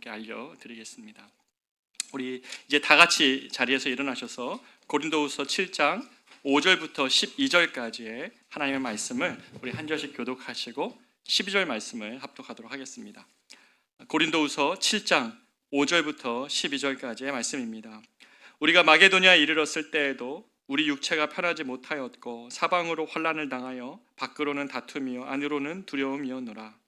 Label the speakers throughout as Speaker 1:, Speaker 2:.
Speaker 1: 여러분께 알려드리겠습니다. 우리 이제 다 같이 자리에서 일어나셔서 고린도후서 7장 5절부터 12절까지의 하나님의 말씀을 우리 한 절씩 교독하시고 12절 말씀을 합독하도록 하겠습니다. 고린도후서 7장 5절부터 12절까지의 말씀입니다. 우리가 마게도냐에 이르렀을 때에도 우리 육체가 편하지 못하였고 사방으로 환난을 당하여 밖으로는 다툼이요 안으로는 두려움이었노라.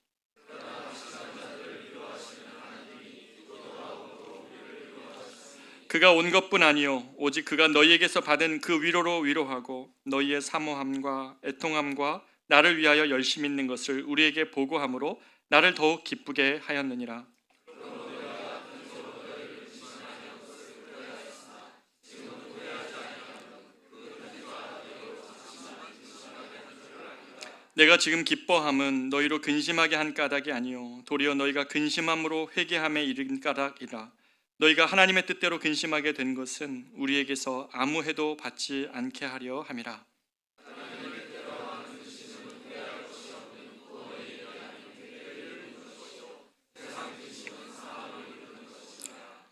Speaker 1: 그가 온 것뿐 아니요 오직 그가 너희에게서 받은 그 위로로 위로하고 너희의 사모함과 애통함과 나를 위하여 열심히 있는 것을 우리에게 보고함으로 나를 더욱 기쁘게 하였느니라. 내가 지금 기뻐함은 너희로 근심하게 한 까닭이 아니요 도리어 너희가 근심함으로 회개함에 이른 까닭이라. 너희가 하나님의 뜻대로 근심하게 된 것은 우리에게서 아무 해도 받지 않게 하려 함이라.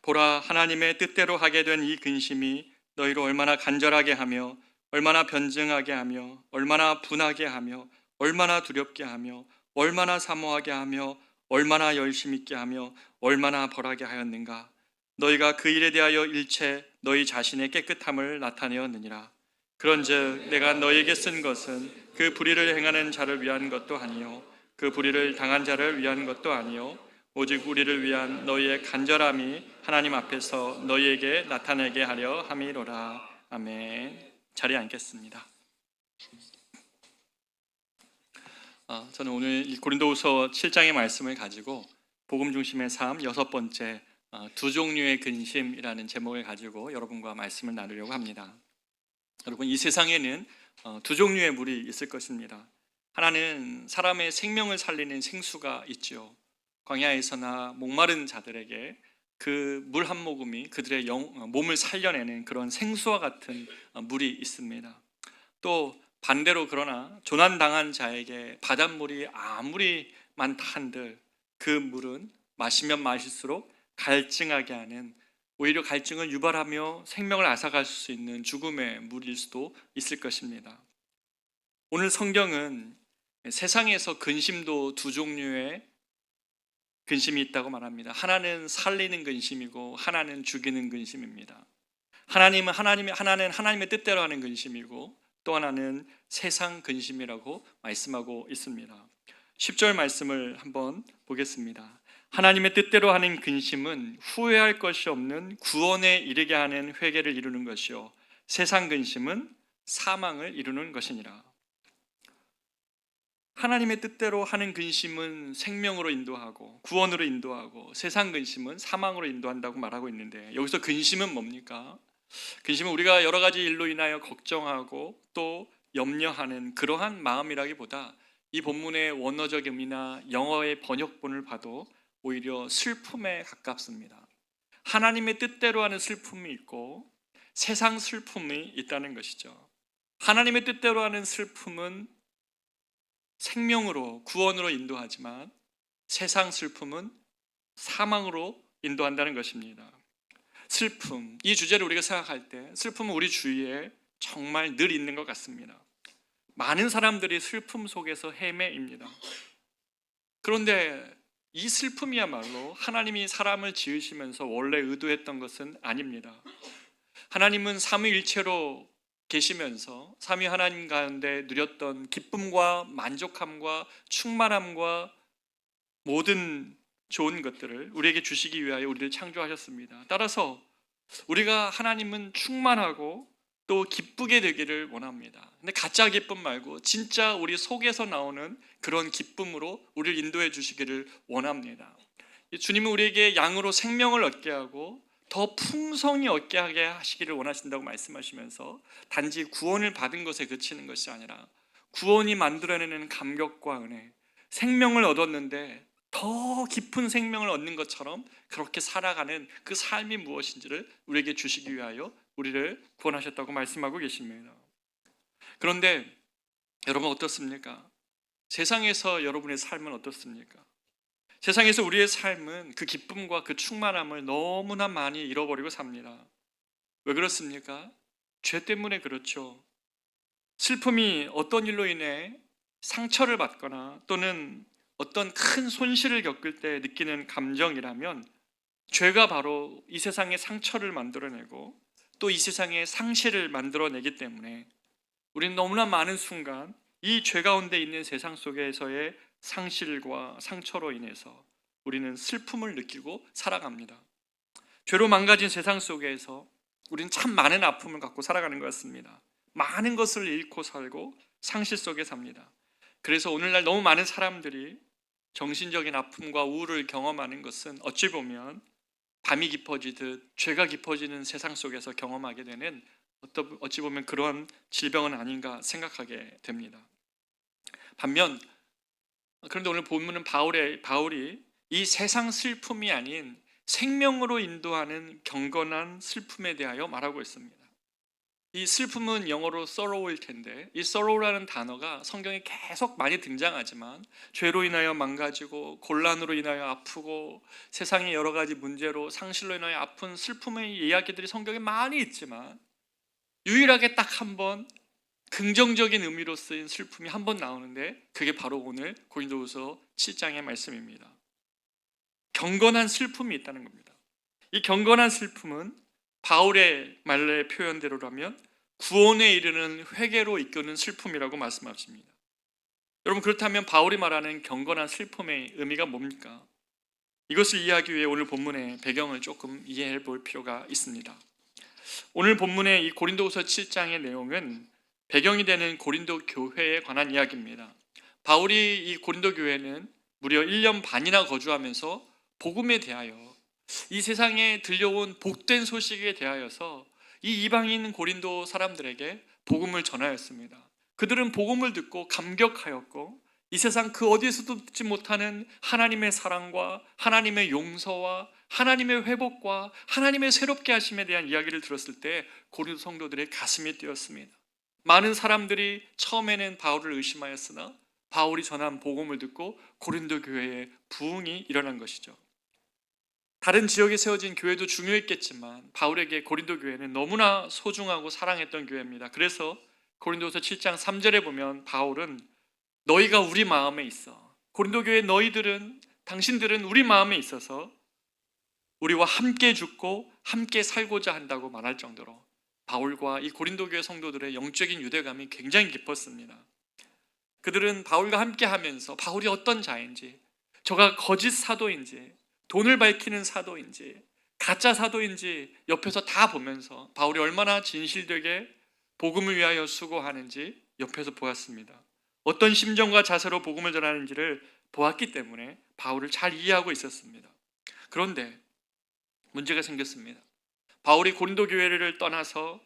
Speaker 1: 보라, 하나님의 뜻대로 하게 된 이 근심이 너희로 얼마나 간절하게 하며 얼마나 변증하게 하며 얼마나 분하게 하며 얼마나 두렵게 하며 얼마나 사모하게 하며 얼마나 열심 있게 하며 얼마나 벌하게 하였는가. 너희가 그 일에 대하여 일체 너희 자신의 깨끗함을 나타내었느니라. 그런즉 내가 너희에게 쓴 것은 그 불의를 행하는 자를 위한 것도 아니요 그 불의를 당한 자를 위한 것도 아니요 오직 우리를 위한 너희의 간절함이 하나님 앞에서 너희에게 나타내게 하려 함이로라. 아멘. 자리에 앉겠습니다. 저는 오늘 고린도후서 7장의 말씀을 가지고 복음 중심의 삶 6번째 두 종류의 근심이라는 제목을 가지고 여러분과 말씀을 나누려고 합니다. 여러분, 이 세상에는 두 종류의 물이 있을 것입니다. 하나는 사람의 생명을 살리는 생수가 있죠. 광야에서나 목마른 자들에게 그 물 한 모금이 그들의 몸을 살려내는 그런 생수와 같은 물이 있습니다. 또 반대로 그러나 조난당한 자에게 바닷물이 아무리 많다 한들 그 물은 마시면 마실수록 갈증하게 하는, 오히려 갈증을 유발하며 생명을 앗아갈 수 있는 죽음의 물일 수도 있을 것입니다. 오늘 성경은 세상에서 근심도 두 종류의 근심이 있다고 말합니다. 하나는 살리는 근심이고 하나는 죽이는 근심입니다. 하나는 하나님의 뜻대로 하는 근심이고 또 하나는 세상 근심이라고 말씀하고 있습니다. 10절 말씀을 한번 보겠습니다. 하나님의 뜻대로 하는 근심은 후회할 것이 없는 구원에 이르게 하는 회개를 이루는 것이요 세상 근심은 사망을 이루는 것이니라. 하나님의 뜻대로 하는 근심은 생명으로 인도하고 구원으로 인도하고 세상 근심은 사망으로 인도한다고 말하고 있는데, 여기서 근심은 뭡니까? 근심은 우리가 여러 가지 일로 인하여 걱정하고 또 염려하는 그러한 마음이라기보다 이 본문의 원어적 의미나 영어의 번역본을 봐도 오히려 슬픔에 가깝습니다. 하나님의 뜻대로 하는 슬픔이 있고 세상 슬픔이 있다는 것이죠. 하나님의 뜻대로 하는 슬픔은 생명으로 구원으로 인도하지만 세상 슬픔은 사망으로 인도한다는 것입니다. 슬픔, 이 주제를 우리가 생각할 때 슬픔은 우리 주위에 정말 늘 있는 것 같습니다. 많은 사람들이 슬픔 속에서 헤매입니다. 그런데 이 슬픔이야말로 하나님이 사람을 지으시면서 원래 의도했던 것은 아닙니다. 하나님은 삼위일체로 계시면서 삼위 하나님 가운데 누렸던 기쁨과 만족함과 충만함과 모든 좋은 것들을 우리에게 주시기 위하여 우리를 창조하셨습니다. 따라서 우리가 하나님은 충만하고 또 기쁘게 되기를 원합니다. 근데 가짜 기쁨 말고 진짜 우리 속에서 나오는 그런 기쁨으로 우리를 인도해 주시기를 원합니다. 주님은 우리에게 양으로 생명을 얻게 하고 더 풍성히 얻게 하게 하시기를 원하신다고 말씀하시면서 단지 구원을 받은 것에 그치는 것이 아니라 구원이 만들어내는 감격과 은혜, 생명을 얻었는데 더 깊은 생명을 얻는 것처럼 그렇게 살아가는 그 삶이 무엇인지를 우리에게 주시기 위하여 우리를 구원하셨다고 말씀하고 계십니다. 그런데 여러분 어떻습니까? 세상에서 여러분의 삶은 어떻습니까? 세상에서 우리의 삶은 그 기쁨과 그 충만함을 너무나 많이 잃어버리고 삽니다. 왜 그렇습니까? 죄 때문에 그렇죠. 슬픔이 어떤 일로 인해 상처를 받거나 또는 어떤 큰 손실을 겪을 때 느끼는 감정이라면 죄가 바로 이 세상의 상처를 만들어내고 또 이 세상의 상실을 만들어내기 때문에 우리는 너무나 많은 순간 이 죄 가운데 있는 세상 속에서의 상실과 상처로 인해서 우리는 슬픔을 느끼고 살아갑니다. 죄로 망가진 세상 속에서 우리는 참 많은 아픔을 갖고 살아가는 것 같습니다. 많은 것을 잃고 살고 상실 속에 삽니다. 그래서 오늘날 너무 많은 사람들이 정신적인 아픔과 우울을 경험하는 것은 어찌 보면 밤이 깊어지듯 죄가 깊어지는 세상 속에서 경험하게 되는 어찌 보면 그런 질병은 아닌가 생각하게 됩니다. 반면 그런데 오늘 본문은 바울이 이 세상 슬픔이 아닌 생명으로 인도하는 경건한 슬픔에 대하여 말하고 있습니다. 이 슬픔은 영어로 sorrow일 텐데 이 sorrow라는 단어가 성경에 계속 많이 등장하지만 죄로 인하여 망가지고 곤란으로 인하여 아프고 세상의 여러 가지 문제로 상실로 인하여 아픈 슬픔의 이야기들이 성경에 많이 있지만 유일하게 딱 한 번 긍정적인 의미로 쓰인 슬픔이 한 번 나오는데 그게 바로 오늘 고린도후서 7장의 말씀입니다. 경건한 슬픔이 있다는 겁니다. 이 경건한 슬픔은 바울의 말의 표현대로라면 구원에 이르는 회개로 이끄는 슬픔이라고 말씀하십니다. 여러분, 그렇다면 바울이 말하는 경건한 슬픔의 의미가 뭡니까? 이것을 이해하기 위해 오늘 본문의 배경을 조금 이해해 볼 필요가 있습니다. 오늘 본문의 이 고린도후서 7장의 내용은 배경이 되는 고린도 교회에 관한 이야기입니다. 바울이 이 고린도 교회는 무려 1년 반이나 거주하면서 복음에 대하여 이 세상에 들려온 복된 소식에 대하여서 이 이방인 고린도 사람들에게 복음을 전하였습니다. 그들은 복음을 듣고 감격하였고 이 세상 그 어디에서도 듣지 못하는 하나님의 사랑과 하나님의 용서와 하나님의 회복과 하나님의 새롭게 하심에 대한 이야기를 들었을 때 고린도 성도들의 가슴이 뛰었습니다. 많은 사람들이 처음에는 바울을 의심하였으나 바울이 전한 복음을 듣고 고린도 교회에 부흥이 일어난 것이죠. 다른 지역에 세워진 교회도 중요했겠지만 바울에게 고린도 교회는 너무나 소중하고 사랑했던 교회입니다. 그래서 고린도서 7장 3절에 보면 바울은 너희가 우리 마음에 있어. 고린도 교회 당신들은 우리 마음에 있어서 우리와 함께 죽고 함께 살고자 한다고 말할 정도로 바울과 이 고린도 교회 성도들의 영적인 유대감이 굉장히 깊었습니다. 그들은 바울과 함께 하면서 바울이 어떤 자인지, 저가 거짓 사도인지, 돈을 밝히는 사도인지, 가짜 사도인지 옆에서 다 보면서 바울이 얼마나 진실되게 복음을 위하여 수고하는지 옆에서 보았습니다. 어떤 심정과 자세로 복음을 전하는지를 보았기 때문에 바울을 잘 이해하고 있었습니다. 그런데 문제가 생겼습니다. 바울이 고린도 교회를 떠나서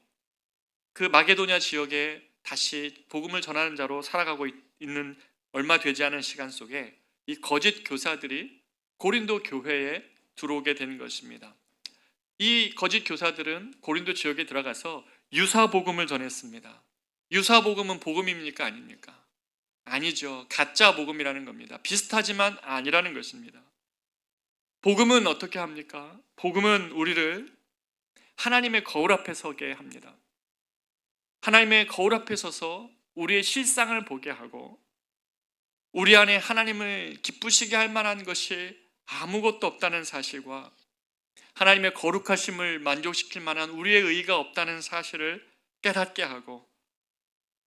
Speaker 1: 그 마게도냐 지역에 다시 복음을 전하는 자로 살아가고 있는 얼마 되지 않은 시간 속에 이 거짓 교사들이 고린도 교회에 들어오게 된 것입니다. 이 거짓 교사들은 고린도 지역에 들어가서 유사 복음을 전했습니다. 유사 복음은 복음입니까? 아닙니까? 아니죠. 가짜 복음이라는 겁니다. 비슷하지만 아니라는 것입니다. 복음은 어떻게 합니까? 복음은 우리를 하나님의 거울 앞에 서게 합니다. 하나님의 거울 앞에 서서 우리의 실상을 보게 하고 우리 안에 하나님을 기쁘시게 할 만한 것이 아무것도 없다는 사실과 하나님의 거룩하심을 만족시킬 만한 우리의 의의가 없다는 사실을 깨닫게 하고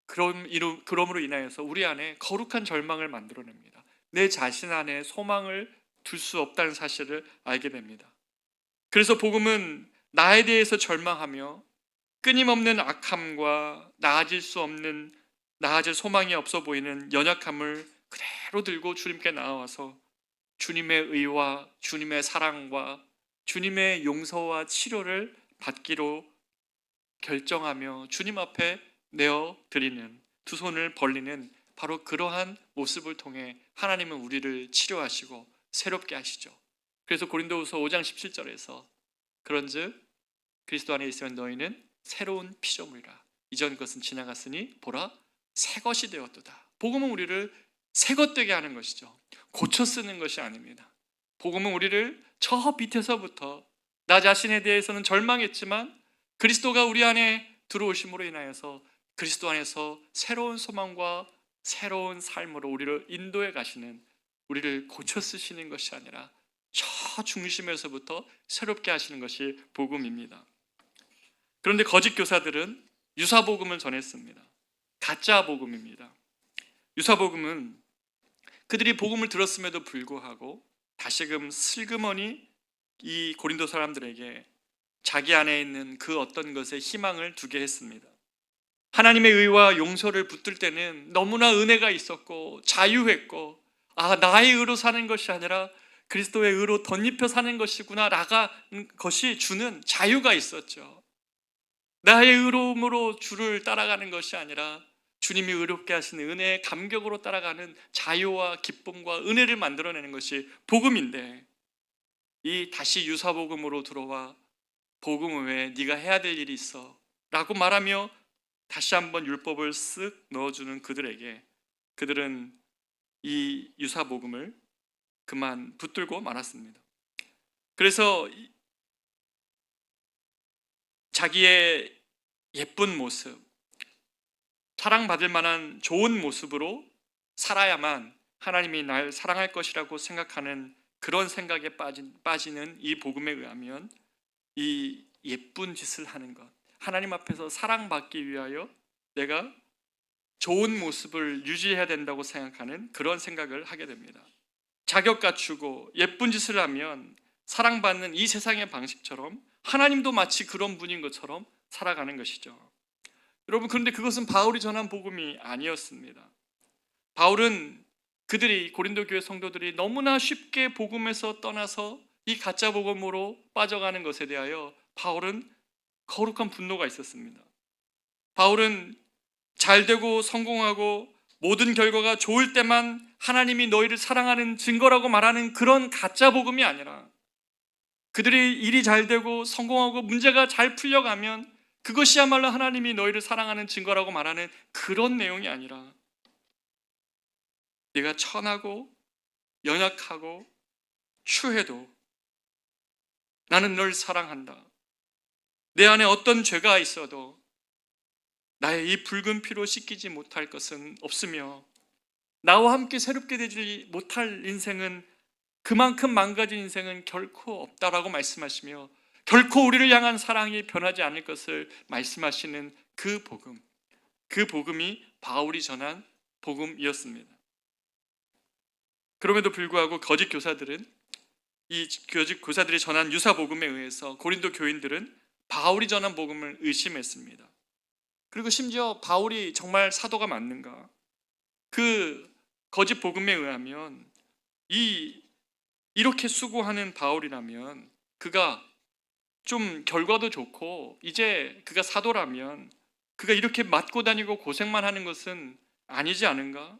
Speaker 1: 그러므로 인하여서 우리 안에 거룩한 절망을 만들어냅니다. 내 자신 안에 소망을 둘 수 없다는 사실을 알게 됩니다. 그래서 복음은 나에 대해서 절망하며 끊임없는 악함과 나아질 소망이 없어 보이는 연약함을 그대로 들고 주님께 나와서 주님의 의와 주님의 사랑과 주님의 용서와 치료를 받기로 결정하며 주님 앞에 내어드리는, 두 손을 벌리는 바로 그러한 모습을 통해 하나님은 우리를 치료하시고 새롭게 하시죠. 그래서 고린도후서 5장 17절에서 그런즉 그리스도 안에 있으면 너희는 새로운 피조물이라. 이전 것은 지나갔으니 보라 새 것이 되었도다. 복음은 우리를 새 것 되게 하는 것이죠. 고쳐 쓰는 것이 아닙니다. 복음은 우리를 저 밑에서부터 나 자신에 대해서는 절망했지만 그리스도가 우리 안에 들어오심으로 인하여서 그리스도 안에서 새로운 소망과 새로운 삶으로 우리를 인도해 가시는, 우리를 고쳐 쓰시는 것이 아니라 저 중심에서부터 새롭게 하시는 것이 복음입니다. 그런데 거짓 교사들은 유사 복음을 전했습니다. 가짜 복음입니다. 유사 복음은 그들이 복음을 들었음에도 불구하고 다시금 슬그머니 이 고린도 사람들에게 자기 안에 있는 그 어떤 것에 희망을 두게 했습니다. 하나님의 의와 용서를 붙들 때는 너무나 은혜가 있었고 자유했고, 나의 의로 사는 것이 아니라 그리스도의 의로 덧입혀 사는 것이구나 라는 것이 주는 자유가 있었죠. 나의 의로움으로 주를 따라가는 것이 아니라 주님이 의롭게 하시는 은혜의 감격으로 따라가는 자유와 기쁨과 은혜를 만들어내는 것이 복음인데, 이 다시 유사복음으로 들어와 복음 외에 네가 해야 될 일이 있어 라고 말하며 다시 한번 율법을 쓱 넣어주는 그들에게, 그들은 이 유사복음을 그만 붙들고 말았습니다. 그래서 자기의 예쁜 모습, 사랑받을 만한 좋은 모습으로 살아야만 하나님이 날 사랑할 것이라고 생각하는 그런 생각에 빠지는 이 복음에 의하면 이 예쁜 짓을 하는 것, 하나님 앞에서 사랑받기 위하여 내가 좋은 모습을 유지해야 된다고 생각하는 그런 생각을 하게 됩니다. 자격 갖추고 예쁜 짓을 하면 사랑받는 이 세상의 방식처럼 하나님도 마치 그런 분인 것처럼 살아가는 것이죠. 여러분, 그런데 그것은 바울이 전한 복음이 아니었습니다. 바울은 그들이, 고린도 교회 성도들이 너무나 쉽게 복음에서 떠나서 이 가짜 복음으로 빠져가는 것에 대하여 바울은 거룩한 분노가 있었습니다. 바울은 잘되고 성공하고 모든 결과가 좋을 때만 하나님이 너희를 사랑하는 증거라고 말하는 그런 가짜 복음이 아니라, 그들이 일이 잘되고 성공하고 문제가 잘 풀려가면 그것이야말로 하나님이 너희를 사랑하는 증거라고 말하는 그런 내용이 아니라, 네가 천하고 연약하고 추해도 나는 널 사랑한다. 내 안에 어떤 죄가 있어도 나의 이 붉은 피로 씻기지 못할 것은 없으며, 나와 함께 새롭게 되지 못할 인생은, 그만큼 망가진 인생은 결코 없다라고 말씀하시며, 결코 우리를 향한 사랑이 변하지 않을 것을 말씀하시는 그 복음, 그 복음이 바울이 전한 복음이었습니다. 그럼에도 불구하고 거짓 교사들은, 이 거짓 교사들이 전한 유사 복음에 의해서 고린도 교인들은 바울이 전한 복음을 의심했습니다. 그리고 심지어 바울이 정말 사도가 맞는가? 그 거짓 복음에 의하면 이렇게 수고하는 바울이라면, 그가 좀 결과도 좋고 이제 그가 사도라면 그가 이렇게 맞고 다니고 고생만 하는 것은 아니지 않은가?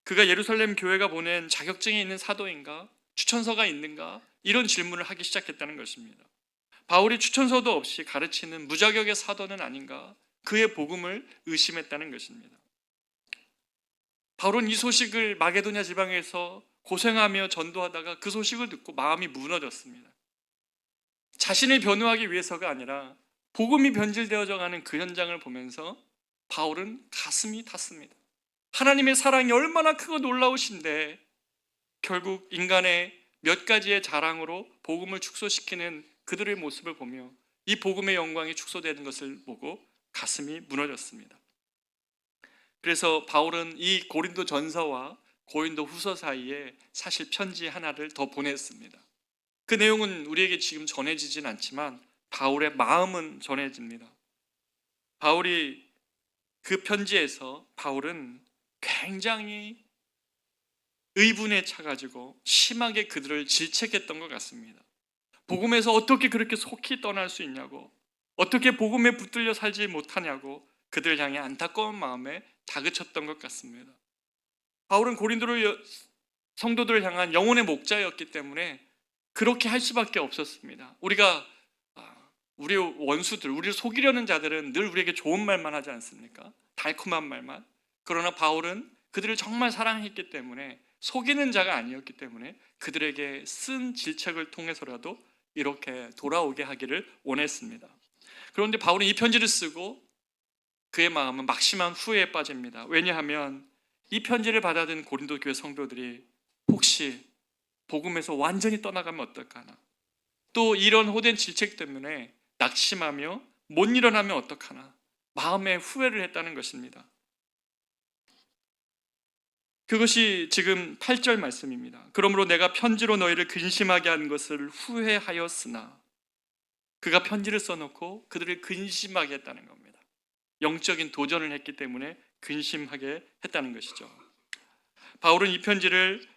Speaker 1: 그가 예루살렘 교회가 보낸 자격증이 있는 사도인가? 추천서가 있는가? 이런 질문을 하기 시작했다는 것입니다. 바울이 추천서도 없이 가르치는 무자격의 사도는 아닌가? 그의 복음을 의심했다는 것입니다. 바울은 이 소식을 마게도냐 지방에서 고생하며 전도하다가 그 소식을 듣고 마음이 무너졌습니다. 자신을 변호하기 위해서가 아니라 복음이 변질되어져 가는 그 현장을 보면서 바울은 가슴이 탔습니다. 하나님의 사랑이 얼마나 크고 놀라우신데 결국 인간의 몇 가지의 자랑으로 복음을 축소시키는 그들의 모습을 보며 이 복음의 영광이 축소되는 것을 보고 가슴이 무너졌습니다. 그래서 바울은 이 고린도 전서와 고린도 후서 사이에 사실 편지 하나를 더 보냈습니다. 그 내용은 우리에게 지금 전해지진 않지만 바울의 마음은 전해집니다. 바울이 그 편지에서 바울은 굉장히 의분에 차가지고 심하게 그들을 질책했던 것 같습니다. 복음에서 어떻게 그렇게 속히 떠날 수 있냐고, 어떻게 복음에 붙들려 살지 못하냐고 그들 향해 안타까운 마음에 다그쳤던 것 같습니다. 바울은 고린도 성도들을 향한 영혼의 목자였기 때문에 그렇게 할 수밖에 없었습니다. 우리 원수들, 우리를 속이려는 자들은 늘 우리에게 좋은 말만 하지 않습니까? 달콤한 말만. 그러나 바울은 그들을 정말 사랑했기 때문에 속이는 자가 아니었기 때문에 그들에게 쓴 질책을 통해서라도 이렇게 돌아오게 하기를 원했습니다. 그런데 바울은 이 편지를 쓰고 그의 마음은 막심한 후회에 빠집니다. 왜냐하면 이 편지를 받아든 고린도 교회 성도들이 혹시 복음에서 완전히 떠나가면 어떡하나, 또 이런 호된 질책 때문에 낙심하며 못 일어나면 어떡하나, 마음에 후회를 했다는 것입니다. 그것이 지금 8절 말씀입니다. 그러므로 내가 편지로 너희를 근심하게 한 것을 후회하였으나, 그가 편지를 써놓고 그들을 근심하게 했다는 겁니다. 영적인 도전을 했기 때문에 근심하게 했다는 것이죠. 바울은 이 편지를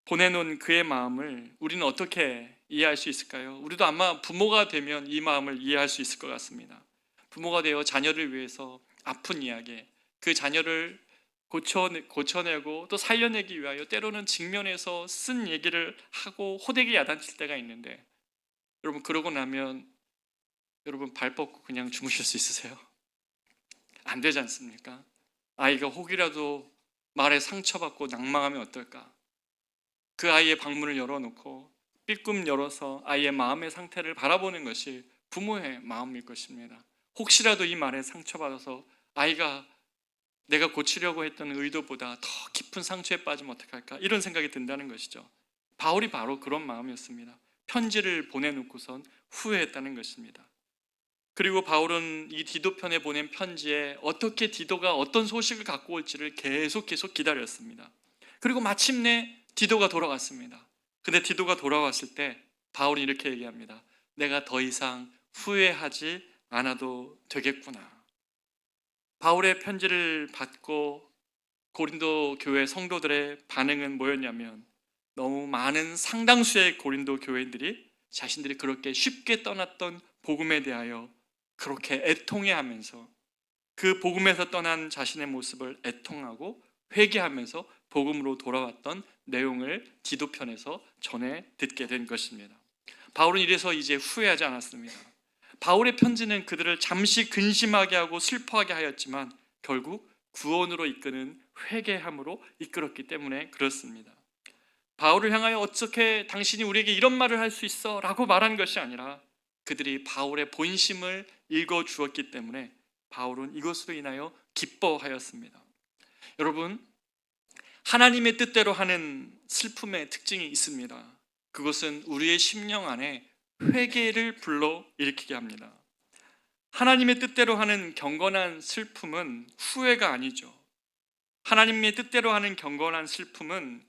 Speaker 1: 보내놓은 그의 마음을 우리는 어떻게 이해할 수 있을까요? 우리도 아마 부모가 되면 이 마음을 이해할 수 있을 것 같습니다. 부모가 되어 자녀를 위해서 아픈 이야기, 그 자녀를 고쳐내고 또 살려내기 위하여 때로는 직면해서 쓴 얘기를 하고 호되게 야단칠 때가 있는데, 여러분 그러고 나면 여러분 발 뻗고 그냥 주무실 수 있으세요? 안 되지 않습니까? 아이가 혹이라도 말에 상처받고 낭망하면 어떨까? 그 아이의 방문을 열어놓고 삐끔 열어서 아이의 마음의 상태를 바라보는 것이 부모의 마음일 것입니다. 혹시라도 이 말에 상처받아서 아이가 내가 고치려고 했던 의도보다 더 깊은 상처에 빠지면 어떡할까? 이런 생각이 든다는 것이죠. 바울이 바로 그런 마음이었습니다. 편지를 보내놓고선 후회했다는 것입니다. 그리고 바울은 이 디도편에 보낸 편지에 어떻게 디도가 어떤 소식을 갖고 올지를 계속 기다렸습니다. 그리고 마침내 디도가 돌아왔습니다. 근데 디도가 돌아왔을 때 바울이 이렇게 얘기합니다. 내가 더 이상 후회하지 않아도 되겠구나. 바울의 편지를 받고 고린도 교회 성도들의 반응은 뭐였냐면, 너무 많은 상당수의 고린도 교회인들이 자신들이 그렇게 쉽게 떠났던 복음에 대하여 그렇게 애통해하면서 그 복음에서 떠난 자신의 모습을 애통하고 회개하면서 복음으로 돌아왔던 내용을 디도편에서 전해 듣게 된 것입니다. 바울은 이래서 이제 후회하지 않았습니다. 바울의 편지는 그들을 잠시 근심하게 하고 슬퍼하게 하였지만 결국 구원으로 이끄는 회개함으로 이끌었기 때문에 그렇습니다. 바울을 향하여 어떻게 당신이 우리에게 이런 말을 할 수 있어? 라고 말한 것이 아니라 그들이 바울의 본심을 읽어주었기 때문에 바울은 이것으로 인하여 기뻐하였습니다. 여러분, 하나님의 뜻대로 하는 슬픔의 특징이 있습니다. 그것은 우리의 심령 안에 회개를 불러일으키게 합니다. 하나님의 뜻대로 하는 경건한 슬픔은 후회가 아니죠. 하나님의 뜻대로 하는 경건한 슬픔은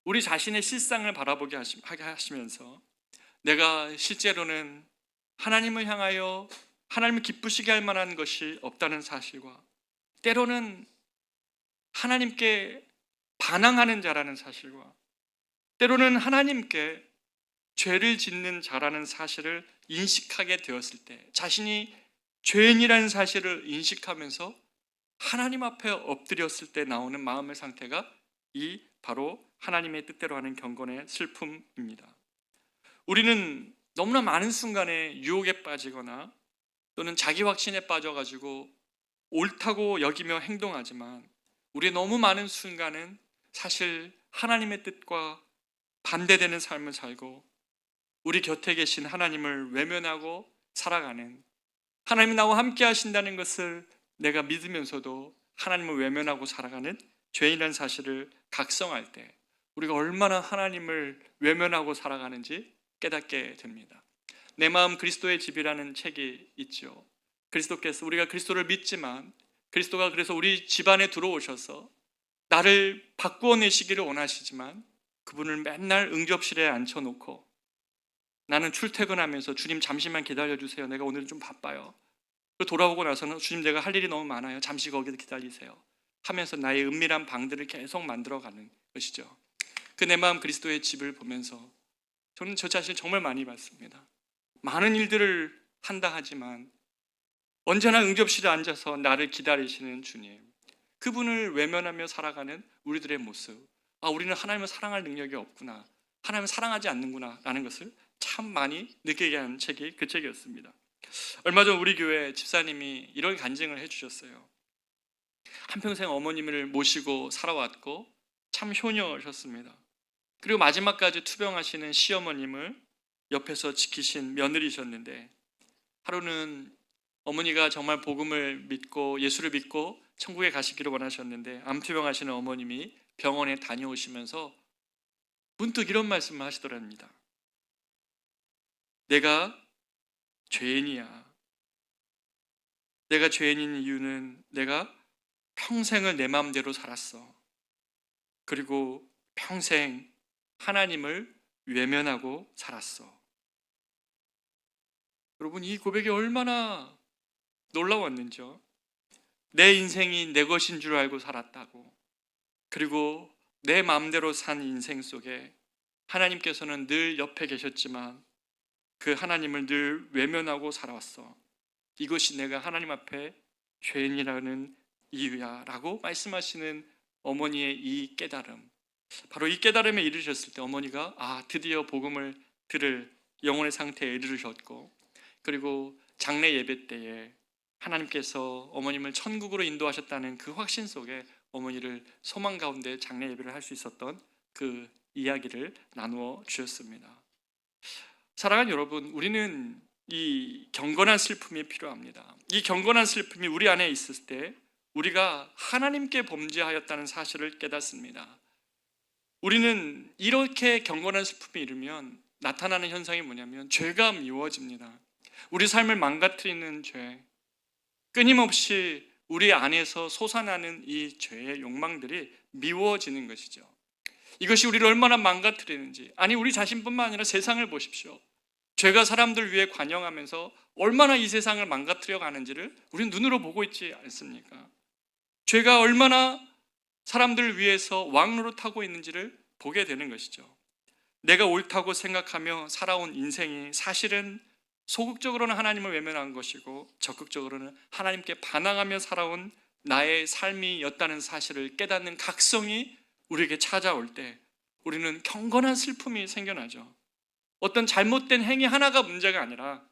Speaker 1: 우리 자신의 실상을 바라보게 하시면서 내가 실제로는 하나님을 향하여 하나님을 기쁘시게 할 만한 것이 없다는 사실과, 때로는 하나님께 반항하는 자라는 사실과, 때로는 하나님께 죄를 짓는 자라는 사실을 인식하게 되었을 때, 자신이 죄인이라는 사실을 인식하면서 하나님 앞에 엎드렸을 때 나오는 마음의 상태가 이 바로 하나님의 뜻대로 하는 경건의 슬픔입니다. 우리는 너무나 많은 순간에 유혹에 빠지거나 또는 자기 확신에 빠져가지고 옳다고 여기며 행동하지만, 우리의 너무 많은 순간은 사실 하나님의 뜻과 반대되는 삶을 살고 우리 곁에 계신 하나님을 외면하고 살아가는, 하나님이 나와 함께 하신다는 것을 내가 믿으면서도 하나님을 외면하고 살아가는 죄인이라는 사실을 각성할 때 우리가 얼마나 하나님을 외면하고 살아가는지 깨닫게 됩니다. 내 마음 그리스도의 집이라는 책이 있죠. 그리스도께서, 우리가 그리스도를 믿지만 그리스도가 그래서 우리 집안에 들어오셔서 나를 바꾸어 내시기를 원하시지만 그분을 맨날 응접실에 앉혀놓고 나는 출퇴근하면서 주님 잠시만 기다려주세요, 내가 오늘 좀 바빠요, 돌아오고 나서는 주님 내가 할 일이 너무 많아요, 잠시 거기서 기다리세요 하면서 나의 은밀한 방들을 계속 만들어가는 것이죠. 그 내 마음 그리스도의 집을 보면서 저는 저 자신을 정말 많이 봤습니다. 많은 일들을 한다 하지만 언제나 응접실에 앉아서 나를 기다리시는 주님, 그분을 외면하며 살아가는 우리들의 모습, 우리는 하나님을 사랑할 능력이 없구나, 하나님을 사랑하지 않는구나 라는 것을 참 많이 느끼게 한 책이 그 책이었습니다. 얼마 전 우리 교회 집사님이 이런 간증을 해주셨어요. 한평생 어머님을 모시고 살아왔고 참 효녀셨습니다. 그리고 마지막까지 투병하시는 시어머님을 옆에서 지키신 며느리셨는데, 하루는 어머니가 정말 복음을 믿고 예수를 믿고 천국에 가시기를 원하셨는데 암투병하시는 어머님이 병원에 다녀오시면서 문득 이런 말씀을 하시더랍니다. 내가 죄인이야. 내가 죄인인 이유는 내가 평생을 내 마음대로 살았어. 그리고 평생 하나님을 외면하고 살았어. 여러분, 이 고백이 얼마나 놀라웠는지요. 내 인생이 내 것인 줄 알고 살았다고. 그리고 내 마음대로 산 인생 속에 하나님께서는 늘 옆에 계셨지만 그 하나님을 늘 외면하고 살아왔어. 이것이 내가 하나님 앞에 죄인이라는 이유야 라고 말씀하시는 어머니의 이 깨달음, 바로 이 깨달음에 이르셨을 때 어머니가 드디어 복음을 들을 영혼의 상태에 이르셨고, 그리고 장례 예배 때에 하나님께서 어머님을 천국으로 인도하셨다는 그 확신 속에 어머니를 소망 가운데 장례 예배를 할 수 있었던 그 이야기를 나누어 주셨습니다. 사랑하는 여러분, 우리는 이 경건한 슬픔이 필요합니다. 이 경건한 슬픔이 우리 안에 있을 때 우리가 하나님께 범죄하였다는 사실을 깨닫습니다. 우리는 이렇게 경건한 슬픔이 이르면 나타나는 현상이 뭐냐면 죄가 미워집니다. 우리 삶을 망가뜨리는 죄, 끊임없이 우리 안에서 솟아나는 이 죄의 욕망들이 미워지는 것이죠. 이것이 우리를 얼마나 망가뜨리는지, 아니 우리 자신뿐만 아니라 세상을 보십시오. 죄가 사람들 위해 관영하면서 얼마나 이 세상을 망가뜨려 가는지를 우리는 눈으로 보고 있지 않습니까? 죄가 얼마나 사람들 위해서 왕노릇하고 있는지를 보게 되는 것이죠. 내가 옳다고 생각하며 살아온 인생이 사실은 소극적으로는 하나님을 외면한 것이고 적극적으로는 하나님께 반항하며 살아온 나의 삶이었다는 사실을 깨닫는 각성이 우리에게 찾아올 때 우리는 경건한 슬픔이 생겨나죠. 어떤 잘못된 행위 하나가 문제가 아니라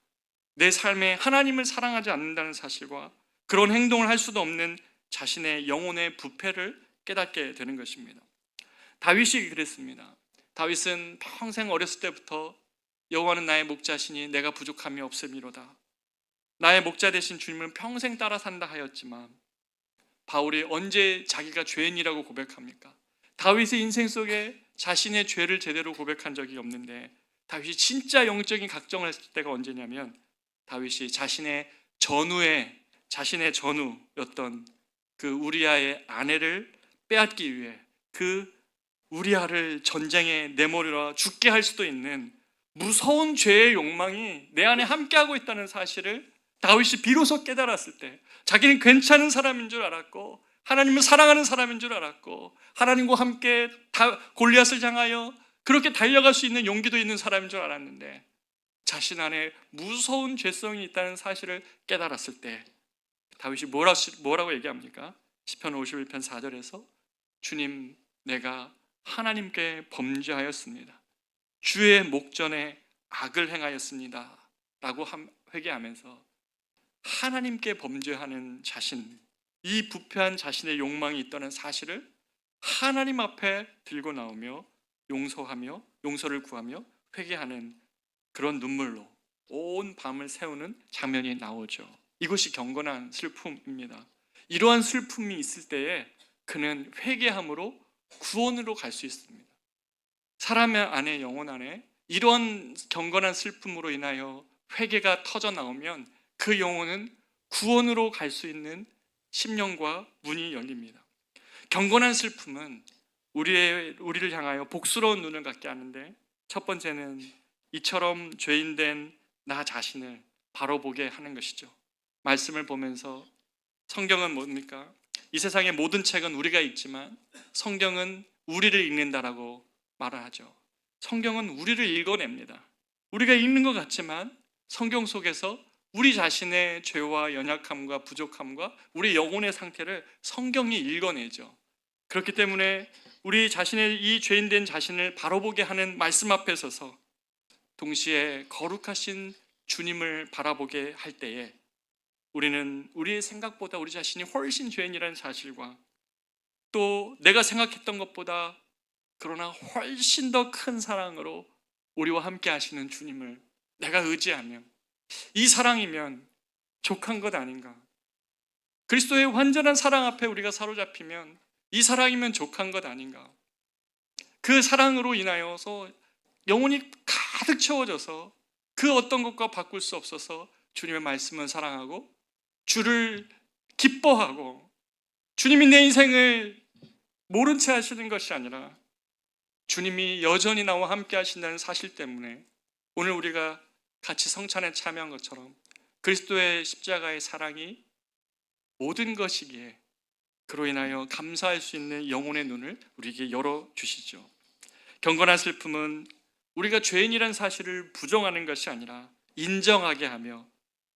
Speaker 1: 내 삶에 하나님을 사랑하지 않는다는 사실과 그런 행동을 할 수도 없는 자신의 영혼의 부패를 깨닫게 되는 것입니다. 다윗이 그랬습니다. 다윗은 평생 어렸을 때부터 여호와는 나의 목자시니 내가 부족함이 없음이로다. 나의 목자 되신 주님을 평생 따라 산다 하였지만 바울이 언제 자기가 죄인이라고 고백합니까? 다윗의 인생 속에 자신의 죄를 제대로 고백한 적이 없는데 다윗이 진짜 영적인 각정을 했을 때가 언제냐면 다윗이 자신의 전우였던 그 우리아의 아내를 빼앗기 위해 그 우리아를 전쟁에 내몰아 죽게 할 수도 있는 무서운 죄의 욕망이 내 안에 함께하고 있다는 사실을 다윗이 비로소 깨달았을 때 자기는 괜찮은 사람인 줄 알았고 하나님을 사랑하는 사람인 줄 알았고 하나님과 함께 골리앗을 향하여 그렇게 달려갈 수 있는 용기도 있는 사람인 줄 알았는데 자신 안에 무서운 죄성이 있다는 사실을 깨달았을 때 다윗이 뭐라고 얘기합니까? 시편 51편 4절에서 주님, 내가 하나님께 범죄하였습니다. 주의 목전에 악을 행하였습니다 라고 회개하면서 하나님께 범죄하는 자신, 이 부패한 자신의 욕망이 있다는 사실을 하나님 앞에 들고 나오며 용서하며 용서를 구하며 회개하는 그런 눈물로 온 밤을 새우는 장면이 나오죠. 이것이 경건한 슬픔입니다. 이러한 슬픔이 있을 때에 그는 회개함으로 구원으로 갈 수 있습니다. 사람의 안에 영혼 안에 이런 경건한 슬픔으로 인하여 회개가 터져 나오면 그 영혼은 구원으로 갈 수 있는 심령과 문이 열립니다. 경건한 슬픔은 우리를 향하여 복스러운 눈을 갖게 하는데 첫 번째는 이처럼 죄인된 나 자신을 바로 보게 하는 것이죠. 말씀을 보면서 성경은 뭡니까? 이 세상의 모든 책은 우리가 읽지만 성경은 우리를 읽는다라고 말을 하죠. 성경은 우리를 읽어냅니다. 우리가 읽는 것 같지만 성경 속에서 우리 자신의 죄와 연약함과 부족함과 우리 영혼의 상태를 성경이 읽어내죠. 그렇기 때문에 우리 자신의 이 죄인된 자신을 바로 보게 하는 말씀 앞에 서서 동시에 거룩하신 주님을 바라보게 할 때에 우리는 우리의 생각보다 우리 자신이 훨씬 죄인이라는 사실과 또 내가 생각했던 것보다 그러나 훨씬 더 큰 사랑으로 우리와 함께 하시는 주님을 내가 의지하면, 이 사랑이면 족한 것 아닌가? 그리스도의 완전한 사랑 앞에 우리가 사로잡히면 이 사랑이면 족한 것 아닌가? 그 사랑으로 인하여서 영혼이 가득 채워져서 그 어떤 것과 바꿀 수 없어서 주님의 말씀을 사랑하고 주를 기뻐하고, 주님이 내 인생을 모른 채 하시는 것이 아니라 주님이 여전히 나와 함께 하신다는 사실 때문에 오늘 우리가 같이 성찬에 참여한 것처럼 그리스도의 십자가의 사랑이 모든 것이기에 그로 인하여 감사할 수 있는 영혼의 눈을 우리에게 열어주시죠. 경건한 슬픔은 우리가 죄인이라는 사실을 부정하는 것이 아니라 인정하게 하며,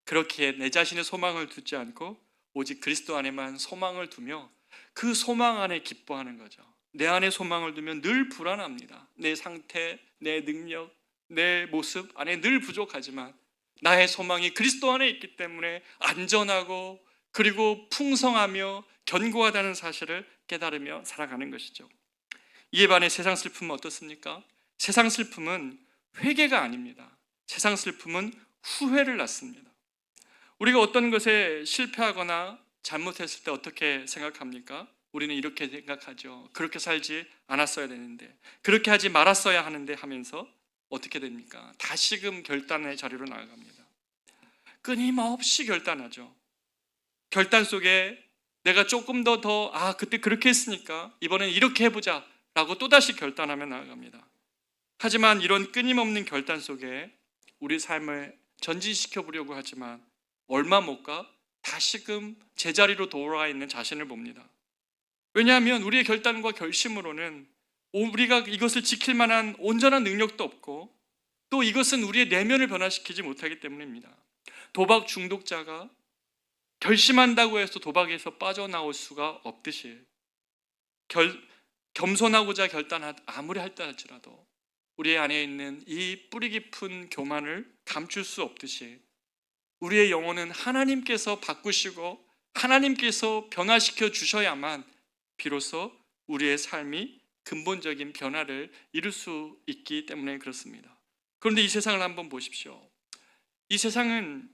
Speaker 1: 그렇게 내 자신의 소망을 두지 않고 오직 그리스도 안에만 소망을 두며 그 소망 안에 기뻐하는 거죠. 내 안에 소망을 두면 늘 불안합니다. 내 상태, 내 능력, 내 모습 안에 늘 부족하지만 나의 소망이 그리스도 안에 있기 때문에 안전하고 그리고 풍성하며 견고하다는 사실을 깨달으며 살아가는 것이죠. 이에 반해 세상 슬픔은 어떻습니까? 세상 슬픔은 회개가 아닙니다. 세상 슬픔은 후회를 낳습니다. 우리가 어떤 것에 실패하거나 잘못했을 때 어떻게 생각합니까? 우리는 이렇게 생각하죠. 그렇게 살지 않았어야 되는데, 그렇게 하지 말았어야 하는데 하면서 어떻게 됩니까? 다시금 결단의 자리로 나아갑니다. 끊임없이 결단하죠. 결단 속에 내가 조금 더 그때 그렇게 했으니까 이번엔 이렇게 해보자 라고 또다시 결단하며 나아갑니다. 하지만 이런 끊임없는 결단 속에 우리 삶을 전진시켜 보려고 하지만 얼마 못 가 다시금 제자리로 돌아와 있는 자신을 봅니다. 왜냐하면 우리의 결단과 결심으로는 우리가 이것을 지킬 만한 온전한 능력도 없고, 또 이것은 우리의 내면을 변화시키지 못하기 때문입니다. 도박 중독자가 결심한다고 해서 도박에서 빠져나올 수가 없듯이, 겸손하고자 아무리 할다 할지라도 우리 안에 있는 이 뿌리 깊은 교만을 감출 수 없듯이, 우리의 영혼은 하나님께서 바꾸시고 하나님께서 변화시켜 주셔야만 비로소 우리의 삶이 근본적인 변화를 이룰 수 있기 때문에 그렇습니다. 그런데 이 세상을 한번 보십시오. 이 세상은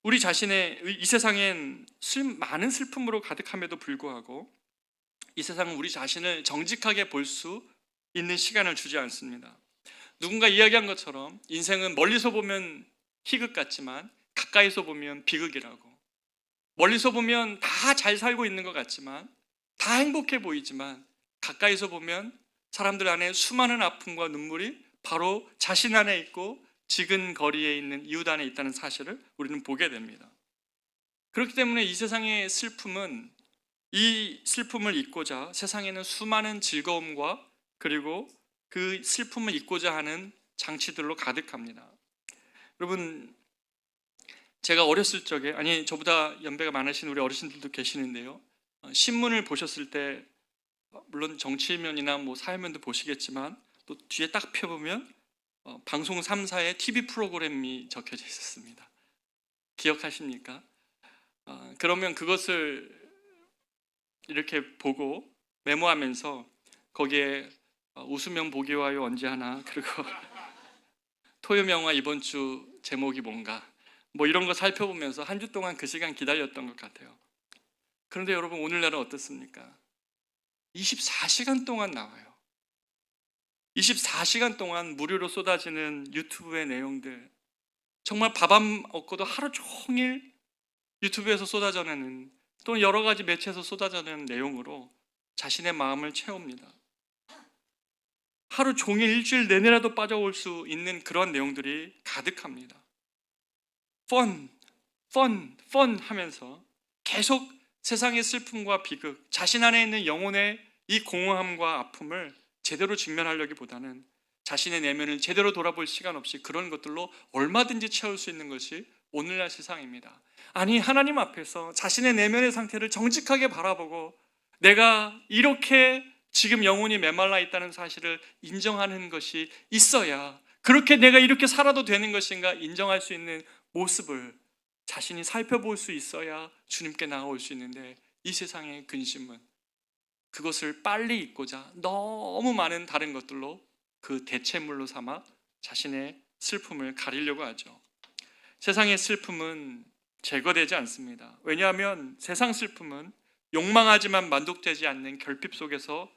Speaker 1: 이 세상엔 많은 슬픔으로 가득함에도 불구하고 이 세상은 우리 자신을 정직하게 볼 수 있는 시간을 주지 않습니다. 누군가 이야기한 것처럼 인생은 멀리서 보면 희극 같지만 가까이서 보면 비극이라고. 멀리서 보면 다 잘 살고 있는 것 같지만, 다 행복해 보이지만 가까이서 보면 사람들 안에 수많은 아픔과 눈물이 바로 자신 안에 있고 지근 거리에 있는 이웃 안에 있다는 사실을 우리는 보게 됩니다. 그렇기 때문에 이 세상의 슬픔은, 이 슬픔을 잊고자 세상에는 수많은 즐거움과 그리고 그 슬픔을 잊고자 하는 장치들로 가득합니다. 여러분, 제가 어렸을 적에, 저보다 연배가 많으신 우리 어르신들도 계시는데요, 신문을 보셨을 때 물론 정치면이나 사회면도 보시겠지만 또 뒤에 딱 펴보면 방송 3사의 TV 프로그램이 적혀져 있었습니다. 기억하십니까? 그러면 그것을 이렇게 보고 메모하면서 거기에 웃으면 보기 와요 언제 하나, 그리고 토요일 영화 이번 주 제목이 뭔가, 이런 거 살펴보면서 한 주 동안 그 시간 기다렸던 것 같아요. 그런데 여러분, 오늘날은 어떻습니까? 24시간 동안 나와요. 24시간 동안 무료로 쏟아지는 유튜브의 내용들, 정말 밥 안 먹고도 하루 종일 유튜브에서 쏟아져내는, 또는 여러 가지 매체에서 쏟아져내는 내용으로 자신의 마음을 채웁니다. 하루 종일 일주일 내내라도 빠져올 수 있는 그런 내용들이 가득합니다. 펀 하면서 계속 세상의 슬픔과 비극, 자신 안에 있는 영혼의 이 공허함과 아픔을 제대로 직면하려기보다는 자신의 내면을 제대로 돌아볼 시간 없이 그런 것들로 얼마든지 채울 수 있는 것이 오늘날 세상입니다. 아니, 하나님 앞에서 자신의 내면의 상태를 정직하게 바라보고 내가 이렇게 지금 영혼이 메말라 있다는 사실을 인정하는 것이 있어야, 그렇게 내가 이렇게 살아도 되는 것인가 인정할 수 있는 모습을 자신이 살펴볼 수 있어야 주님께 나아올 수 있는데, 이 세상의 근심은, 그것을 빨리 잊고자 너무 많은 다른 것들로 그 대체물로 삼아 자신의 슬픔을 가리려고 하죠. 세상의 슬픔은 제거되지 않습니다. 왜냐하면 세상 슬픔은 욕망하지만 만족되지 않는 결핍 속에서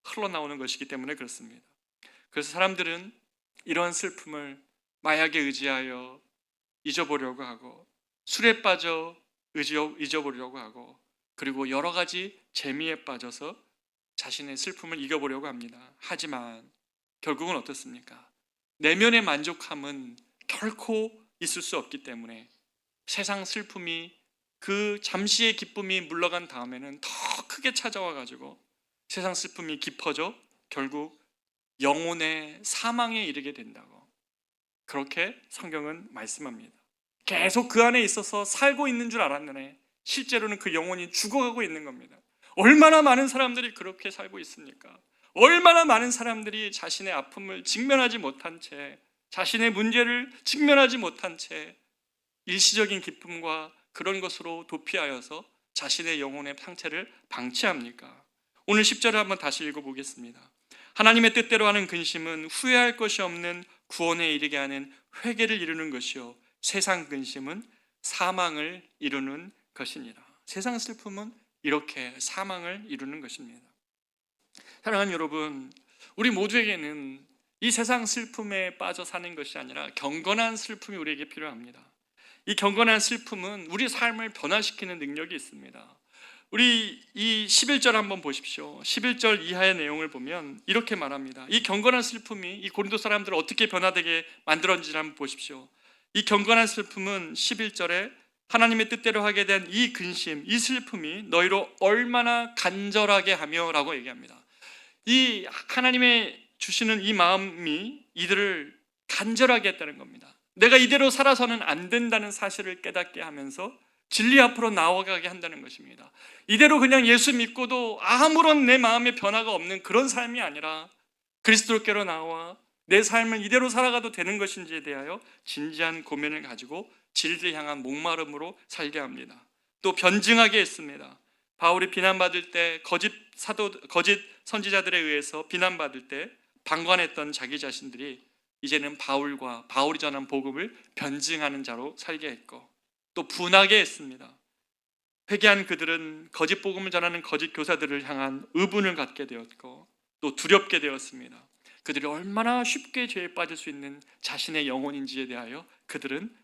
Speaker 1: 흘러나오는 것이기 때문에 그렇습니다. 그래서 사람들은 이러한 슬픔을 마약에 의지하여 잊어보려고 하고, 술에 빠져 잊어보려고 하고, 그리고 여러 가지 재미에 빠져서 자신의 슬픔을 이겨보려고 합니다. 하지만 결국은 어떻습니까? 내면의 만족함은 결코 있을 수 없기 때문에 세상 슬픔이, 그 잠시의 기쁨이 물러간 다음에는 더 크게 찾아와 가지고 세상 슬픔이 깊어져 결국 영혼의 사망에 이르게 된다고, 그렇게 성경은 말씀합니다. 계속 그 안에 있어서 살고 있는 줄 알았는데 실제로는 그 영혼이 죽어가고 있는 겁니다. 얼마나 많은 사람들이 그렇게 살고 있습니까? 얼마나 많은 사람들이 자신의 아픔을 직면하지 못한 채, 자신의 문제를 직면하지 못한 채 일시적인 기쁨과 그런 것으로 도피하여서 자신의 영혼의 상태를 방치합니까? 오늘 10절을 한번 다시 읽어보겠습니다. 하나님의 뜻대로 하는 근심은 후회할 것이 없는 구원에 이르게 하는 회개를 이루는 것이요, 세상 근심은 사망을 이루는 것이니라. 세상 슬픔은 이렇게 사망을 이루는 것입니다. 사랑하는 여러분, 우리 모두에게는 이 세상 슬픔에 빠져 사는 것이 아니라 경건한 슬픔이 우리에게 필요합니다. 이 경건한 슬픔은 우리 삶을 변화시키는 능력이 있습니다. 우리 이 11절 한번 보십시오. 11절 이하의 내용을 보면 이렇게 말합니다. 이 경건한 슬픔이 이 고린도 사람들을 어떻게 변화되게 만들었는지 한번 보십시오. 이 경건한 슬픔은 11절에 하나님의 뜻대로 하게 된 이 근심, 이 슬픔이 너희로 얼마나 간절하게 하며 라고 얘기합니다. 이 하나님의 주시는 이 마음이 이들을 간절하게 했다는 겁니다. 내가 이대로 살아서는 안 된다는 사실을 깨닫게 하면서 진리 앞으로 나아가게 한다는 것입니다. 이대로 그냥 예수 믿고도 아무런 내 마음의 변화가 없는 그런 삶이 아니라 그리스도께로 나와 내 삶을 이대로 살아가도 되는 것인지에 대하여 진지한 고민을 가지고 진리를 향한 목마름으로 살게 합니다. 또 변증하게 했습니다. 바울이 비난받을 때, 거짓 선지자들에 의해서 비난받을 때 방관했던 자기 자신들이 이제는 바울이 전한 복음을 변증하는 자로 살게 했고, 또 분하게 했습니다. 회개한 그들은 거짓 복음을 전하는 거짓 교사들을 향한 의분을 갖게 되었고, 또 두렵게 되었습니다. 그들이 얼마나 쉽게 죄에 빠질 수 있는 자신의 영혼인지에 대하여 그들은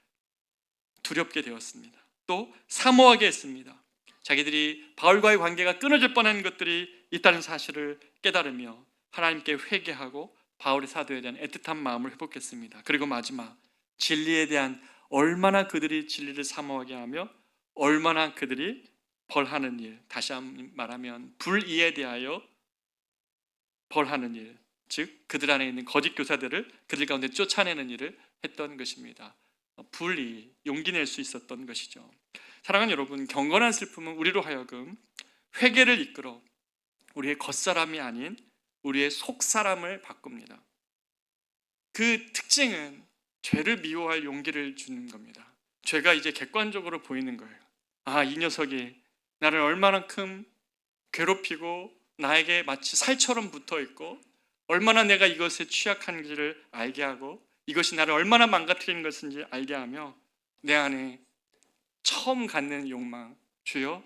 Speaker 1: 두렵게 되었습니다. 또 사모하게 했습니다. 자기들이 바울과의 관계가 끊어질 뻔한 것들이 있다는 사실을 깨달으며 하나님께 회개하고 바울의 사도에 대한 애틋한 마음을 회복했습니다. 그리고 마지막, 진리에 대한 얼마나 그들이 진리를 사모하게 하며 얼마나 그들이 벌하는 일, 다시 한번 말하면 불의에 대하여 벌하는 일, 즉 그들 안에 있는 거짓 교사들을 그들 가운데 쫓아내는 일을 했던 것입니다. 불의, 용기 낼 수 있었던 것이죠. 사랑하는 여러분, 경건한 슬픔은 우리로 하여금 회개를 이끌어 우리의 겉사람이 아닌 우리의 속사람을 바꿉니다. 그 특징은 죄를 미워할 용기를 주는 겁니다. 죄가 이제 객관적으로 보이는 거예요. 아, 이 녀석이 나를 얼마만큼 괴롭히고 나에게 마치 살처럼 붙어 있고 얼마나 내가 이것에 취약한지를 알게 하고 이것이 나를 얼마나 망가뜨리는 것인지 알게 하며 내 안에 처음 갖는 욕망, 주여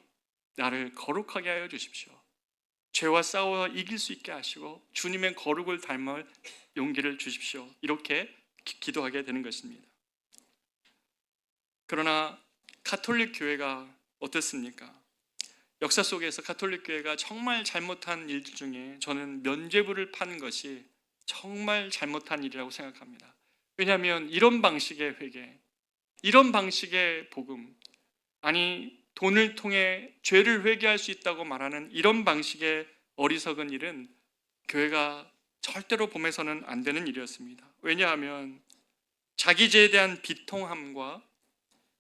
Speaker 1: 나를 거룩하게 하여 주십시오. 죄와 싸워 이길 수 있게 하시고 주님의 거룩을 닮을 용기를 주십시오. 이렇게 기도하게 되는 것입니다. 그러나 가톨릭 교회가 어떻습니까? 역사 속에서 가톨릭 교회가 정말 잘못한 일들 중에 저는 면죄부를 판 것이 정말 잘못한 일이라고 생각합니다. 왜냐하면 이런 방식의 회개, 이런 방식의 복음, 아니 돈을 통해 죄를 회개할 수 있다고 말하는 이런 방식의 어리석은 일은 교회가 절대로 범해서는 안 되는 일이었습니다. 왜냐하면 자기 죄에 대한 비통함과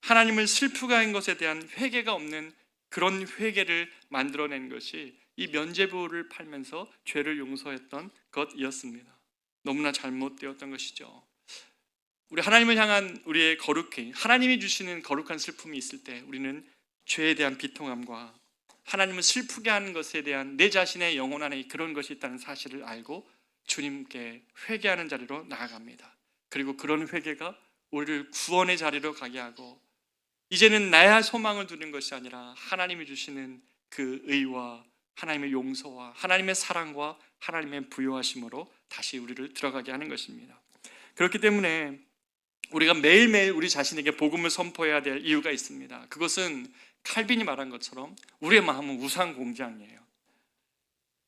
Speaker 1: 하나님을 슬프게 한 것에 대한 회개가 없는 그런 회개를 만들어낸 것이 이 면죄부를 팔면서 죄를 용서했던 것이었습니다. 너무나 잘못되었던 것이죠. 우리 하나님을 향한 우리의 거룩히 하나님이 주시는 거룩한 슬픔이 있을 때 우리는 죄에 대한 비통함과 하나님을 슬프게 하는 것에 대한 내 자신의 영혼 안에 그런 것이 있다는 사실을 알고 주님께 회개하는 자리로 나아갑니다. 그리고 그런 회개가 우리를 구원의 자리로 가게 하고 이제는 나의 소망을 두는 것이 아니라 하나님이 주시는 그 의와 하나님의 용서와 하나님의 사랑과 하나님의 부요하심으로 다시 우리를 들어가게 하는 것입니다. 그렇기 때문에 우리가 매일매일 우리 자신에게 복음을 선포해야 될 이유가 있습니다. 그것은 칼빈이 말한 것처럼 우리의 마음은 우상 공장이에요.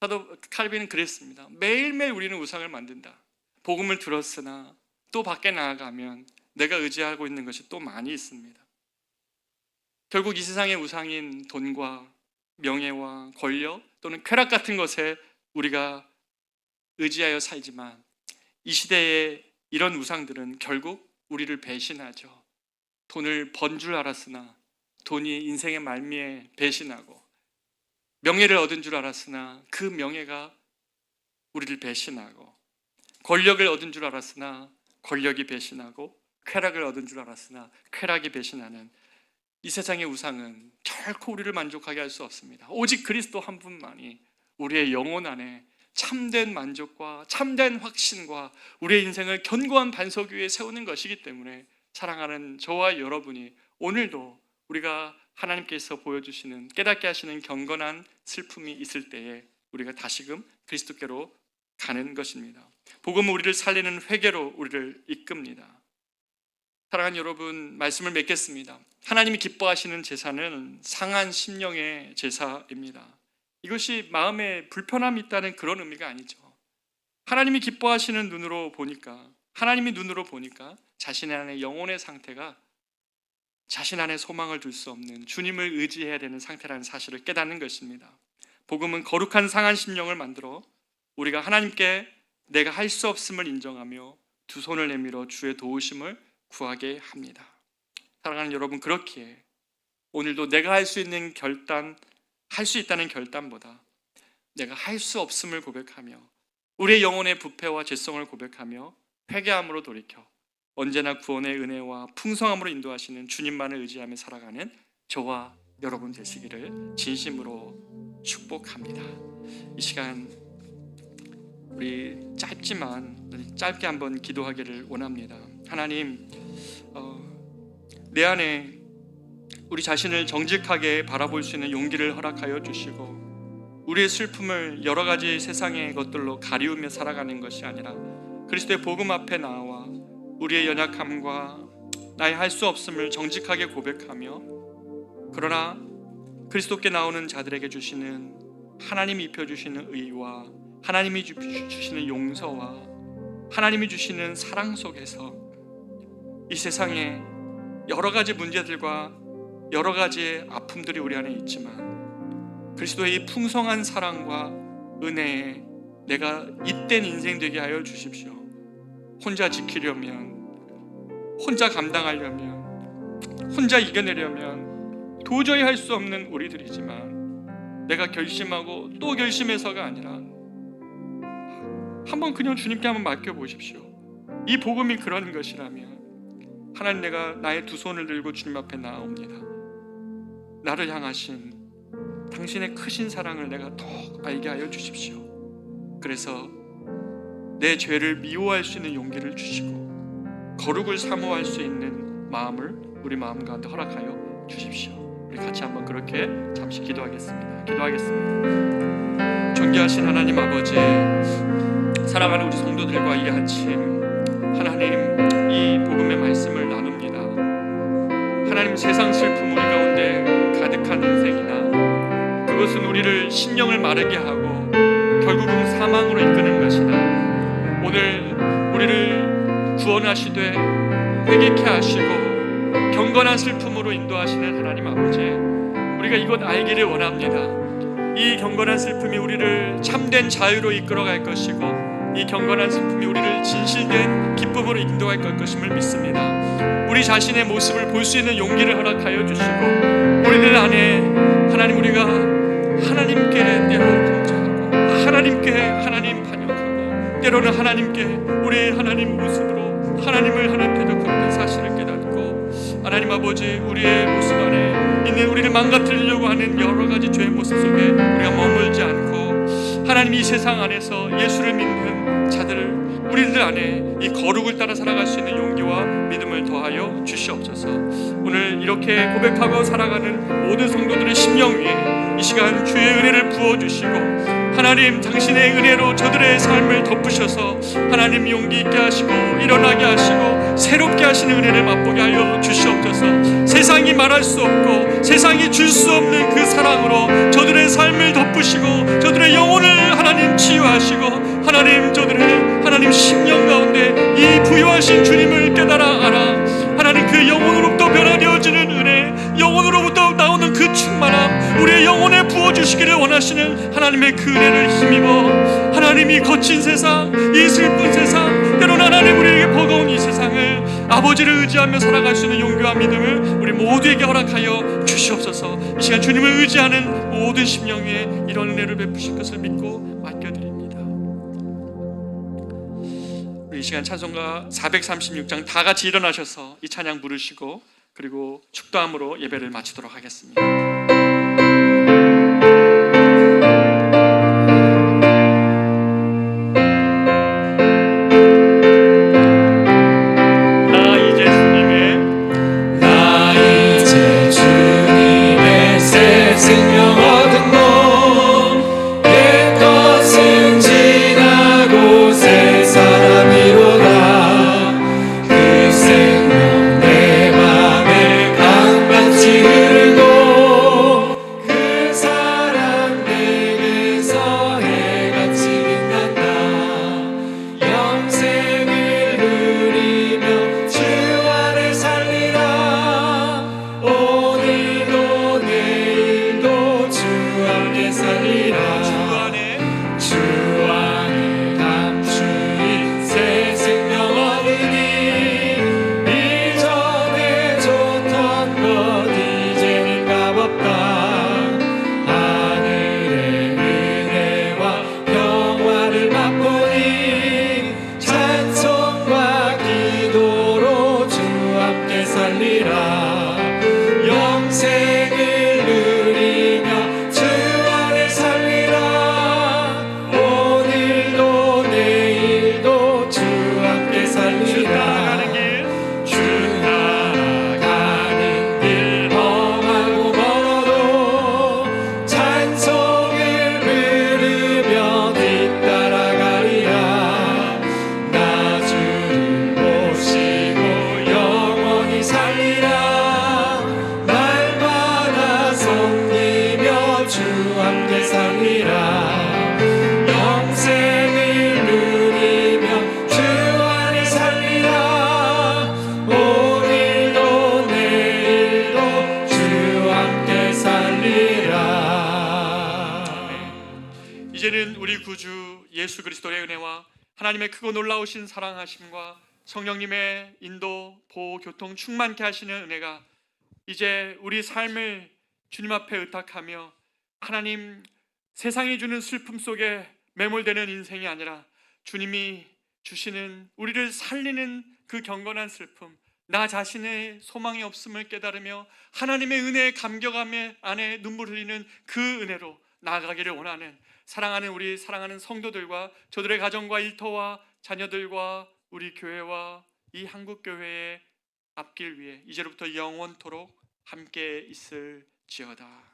Speaker 1: 사도 칼빈은 그랬습니다. 매일매일 우리는 우상을 만든다. 복음을 들었으나 또 밖에 나아가면 내가 의지하고 있는 것이 또 많이 있습니다. 결국 이 세상의 우상인 돈과 명예와 권력 또는 쾌락 같은 것에 우리가 의지하여 살지만 이 시대의 이런 우상들은 결국 우리를 배신하죠. 돈을 번 줄 알았으나 돈이 인생의 말미에 배신하고 명예를 얻은 줄 알았으나 그 명예가 우리를 배신하고 권력을 얻은 줄 알았으나 권력이 배신하고 쾌락을 얻은 줄 알았으나 쾌락이 배신하는 이 세상의 우상은 결코 우리를 만족하게 할 수 없습니다. 오직 그리스도 한 분만이 우리의 영혼 안에 참된 만족과 참된 확신과 우리의 인생을 견고한 반석 위에 세우는 것이기 때문에 사랑하는 저와 여러분이 오늘도 우리가 하나님께서 보여주시는 깨닫게 하시는 경건한 슬픔이 있을 때에 우리가 다시금 그리스도께로 가는 것입니다. 복음은 우리를 살리는 회개로 우리를 이끕니다. 사랑하는 여러분, 말씀을 맺겠습니다. 하나님이 기뻐하시는 제사는 상한 심령의 제사입니다. 이것이 마음에 불편함이 있다는 그런 의미가 아니죠. 하나님이 기뻐하시는 눈으로 보니까, 하나님이 눈으로 보니까 자신 안의 영혼의 상태가 자신 안에 소망을 둘 수 없는 주님을 의지해야 되는 상태라는 사실을 깨닫는 것입니다. 복음은 거룩한 상한 심령을 만들어 우리가 하나님께 내가 할 수 없음을 인정하며 두 손을 내밀어 주의 도우심을 구하게 합니다. 사랑하는 여러분, 그렇기에 오늘도 내가 할 수 있는 결단, 할 수 있다는 결단보다 내가 할 수 없음을 고백하며 우리의 영혼의 부패와 죄성을 고백하며 회개함으로 돌이켜 언제나 구원의 은혜와 풍성함으로 인도하시는 주님만을 의지하며 살아가는 저와 여러분 되시기를 진심으로 축복합니다. 이 시간 우리 짧게 한번 기도하기를 원합니다. 하나님, 내 안에 우리 자신을 정직하게 바라볼 수 있는 용기를 허락하여 주시고 우리의 슬픔을 여러 가지 세상의 것들로 가리우며 살아가는 것이 아니라 그리스도의 복음 앞에 나와 우리의 연약함과 나의 할 수 없음을 정직하게 고백하며 그러나 그리스도께 나오는 자들에게 주시는 하나님이 입혀주시는 의와 하나님이 주시는 용서와 하나님이 주시는 사랑 속에서 이 세상에 여러 가지 문제들과 여러 가지의 아픔들이 우리 안에 있지만 그리스도의 이 풍성한 사랑과 은혜에 내가 잇된 인생 되게 하여 주십시오. 혼자 지키려면, 혼자 감당하려면, 혼자 이겨내려면 도저히 할 수 없는 우리들이지만 내가 결심하고 또 결심해서가 아니라 한번 그냥 주님께 한번 맡겨보십시오. 이 복음이 그런 것이라면 하나님, 내가 나의 두 손을 들고 주님 앞에 나아옵니다. 나를 향하신 당신의 크신 사랑을 내가 더 알게 하여 주십시오. 그래서 내 죄를 미워할 수 있는 용기를 주시고 거룩을 사모할 수 있는 마음을 우리 마음 가운데 허락하여 주십시오. 우리 같이 한번 그렇게 잠시 기도하겠습니다. 존귀하신 하나님 아버지, 사랑하는 우리 성도들과 이 아침 하나님, 이 복음의 말씀을 나눕니다. 하나님, 세상 슬픔 우리 가운데 가득한 인생이나 그것은 우리를 심령을 마르게 하고 결국은 사망으로 이끄는 것이다. 오늘 우리를 구원하시되 회개케 하시고 경건한 슬픔으로 인도하시는 하나님 아버지, 우리가 이것 알기를 원합니다. 이 경건한 슬픔이 우리를 참된 자유로 이끌어갈 것이고 이 경건한 슬픔이 우리를 진실된 기쁨으로 인도할 것임을 믿습니다. 우리 자신의 모습을 볼 수 있는 용기를 허락하여 주시고 우리들 안에 하나님, 우리가 하나님께 때로 범죄하고 하나님께 하나님 반역하고 때로는 하나님께 우리의 하나님 모습으로 하나님을 하나님 대적하는 사실을 깨닫고 하나님 아버지, 우리의 모습 안에 있는 하나님 우리를 망가뜨리려고 하는 여러 가지 죄의 모습 속에 우리가 머물지 않고 하나님 이 세상 안에서 예수를 믿는 자들을 우리들 안에 이 거룩을 따라 살아갈 수 있는 용기와 믿음을 더하여 주시옵소서. 오늘 이렇게 고백하고 살아가는 모든 성도들의 심령 위에 이 시간 주의 은혜를 부어주시고 하나님 당신의 은혜로 저들의 삶을 덮으셔서 하나님 용기 있게 하시고 일어나게 하시고 새롭게 하시는 은혜를 맛보게 하여 주시옵소서. 세상이 말할 수 없고 세상이 줄 수 없는 그 사랑으로 저들의 삶을 덮으시고 저들의 영혼을 하나님 치유하시고 하나님 저들의 하나님 심령 가운데 이 부유하신 주님을 깨달아 알아 하나님 그 영혼으로부터 변화되어지는 은혜, 영혼으로부터 나오는 그 충만함 우리의 영혼에 부어주시기를 원하시는 하나님의 그 은혜를 힘입어 하나님이 거친 세상, 이 슬픈 세상, 때로는 하나님 우리에게 버거운 이 세상을 아버지를 의지하며 살아갈 수 있는 용기와 믿음을 우리 모두에게 허락하여 주시옵소서. 이 시간 주님을 의지하는 모든 심령 위에 이런 은혜를 베푸실 것을 믿고 맡겨드립니다. 우리 이 시간 찬송가 436장 다 같이 일어나셔서 이 찬양 부르시고 그리고 축도함으로 예배를 마치도록 하겠습니다. 이제는 우리 구주 예수 그리스도의 은혜와 하나님의 크고 놀라우신 사랑하심과 성령님의 인도, 보호, 교통 충만케 하시는 은혜가 이제 우리 삶을 주님 앞에 의탁하며 하나님 세상이 주는 슬픔 속에 매몰되는 인생이 아니라 주님이 주시는 우리를 살리는 그 경건한 슬픔, 나 자신의 소망이 없음을 깨달으며 하나님의 은혜에 감격함에 안에 눈물 흘리는 그 은혜로 나아가기를 원하는 사랑하는 우리 사랑하는 성도들과 저들의 가정과 일터와 자녀들과 우리 교회와 이 한국교회의 앞길 위에 이제로부터 영원토록 함께 있을지어다.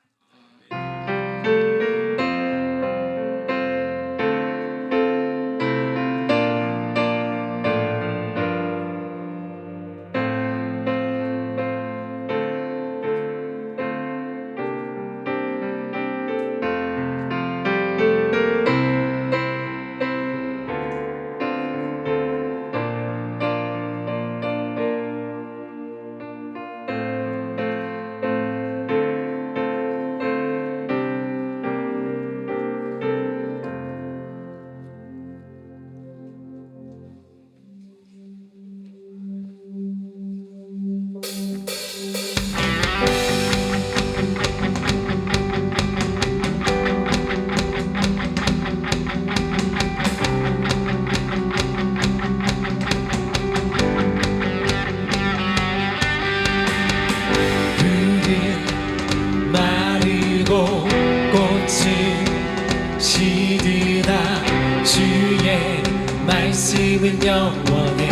Speaker 2: 영원해.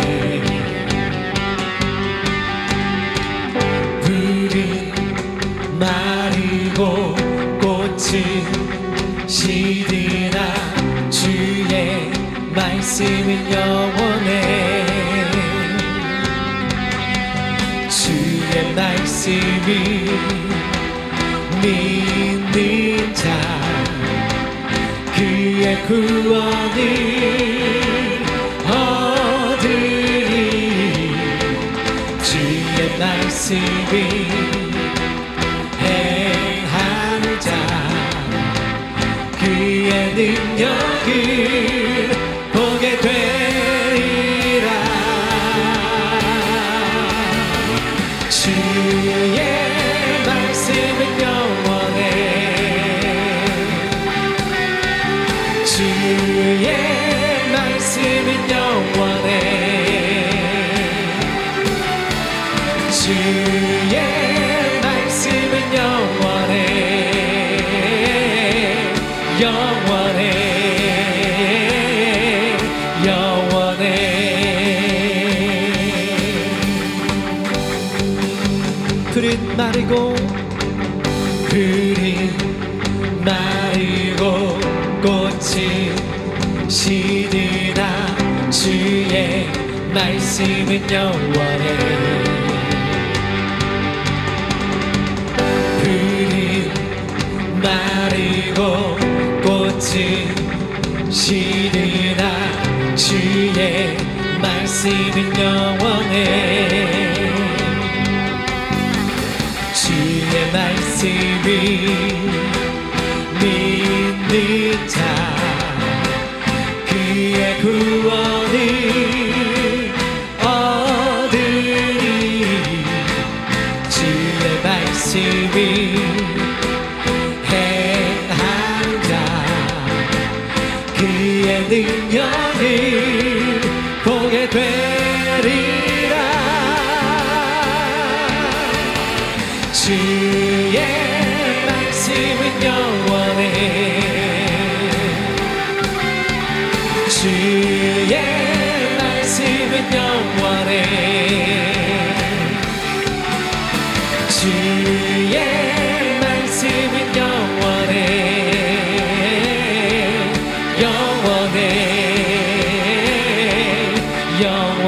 Speaker 2: 푸른 마르고 꽃은 시드나 주의 말씀은 영원해. 주의 말씀을 믿는 자 그의 구원을 얻으리. 주의 말씀을 행하는 자 그의 능력을 보게 되리라. 주의 말씀은 영원해. 주의 말씀은 영원해. 주의 말씀은 영원해. 영원해. 영원해. 푸른 마르고 꽃이 시드나 주의 말씀은 영원해. 푸른 마르고 꽃이 시드나 주의 말씀은 영원해. 주의 말씀을 믿는 자 그의 구원을 얻으리. 주의 말씀을 행하는 자 그의 능력을 보게 되리라. 주의 말씀은 영원해. 주의 말씀은 영원해. 주의 말씀은 영원해. 영원해. 영원.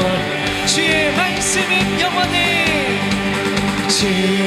Speaker 2: 주의 말씀은 영원해. 주의